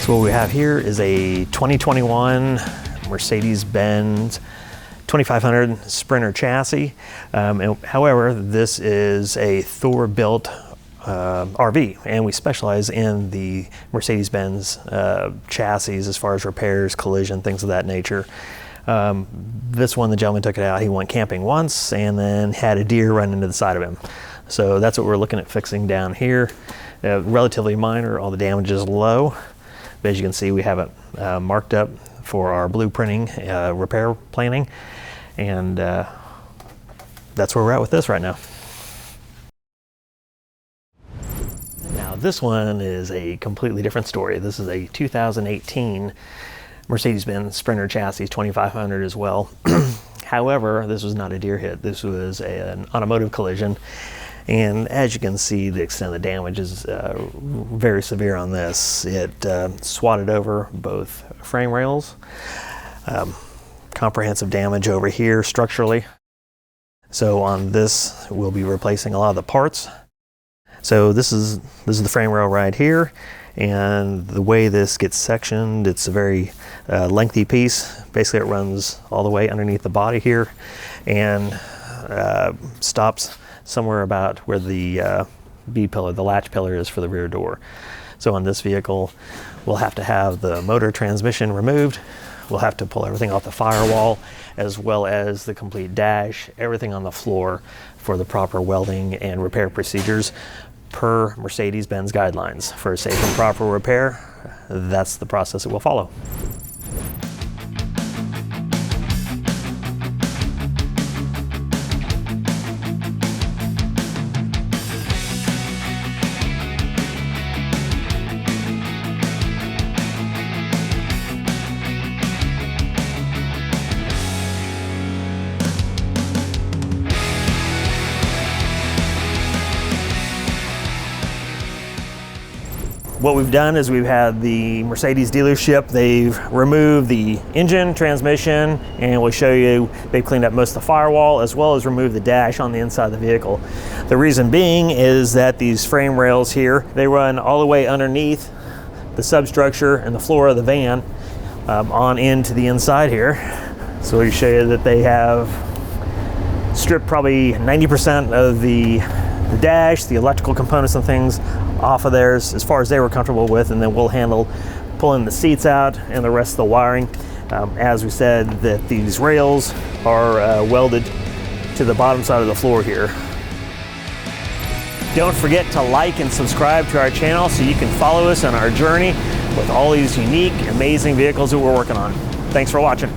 So what we have here is a 2021 Mercedes Benz 2500 Sprinter chassis. However, this is a Thor built RV, and we specialize in the Mercedes Benz chassis as far as repairs, collision, things of that nature. This one, the gentleman took it out. He went camping once and then had a deer run into the side of him. So that's what we're looking at fixing down here. Relatively minor, all the damage is low. But as you can see, we have it marked up for our blueprinting, repair planning, and that's where we're at with this right now. Now this one is a completely different story. This is a 2018 Mercedes Benz Sprinter chassis, 2500 as well. However, this was not a deer hit. This was an automotive collision. And as you can see, the extent of the damage is very severe on this. It swatted over both frame rails, comprehensive damage over here structurally. So on this, we'll be replacing a lot of the parts. So this is the frame rail right here, and the way this gets sectioned, it's a very lengthy piece. Basically, it runs all the way underneath the body here and stops somewhere about where the B pillar, the latch pillar, is for the rear door. So on this vehicle, we'll have to have the motor transmission removed. We'll have to pull everything off the firewall, as well as the complete dash, everything on the floor for the proper welding and repair procedures per Mercedes Benz guidelines. For a safe and proper repair, that's the process it will follow. What we've done is we've had the Mercedes dealership, they've removed the engine, transmission, and we'll show you they've cleaned up most of the firewall as well as removed the dash on the inside of the vehicle. The reason being is that these frame rails here, they run all the way underneath the substructure and the floor of the van on into the inside here. So we'll show you that they have stripped probably 90% of the dash, the electrical components and things off of theirs as far as they were comfortable with, and then we'll handle pulling the seats out and the rest of the wiring. As we said, that these rails are welded to the bottom side of the floor here. Don't forget to like and subscribe to our channel so you can follow us on our journey with all these unique, amazing vehicles that we're working on. Thanks for watching.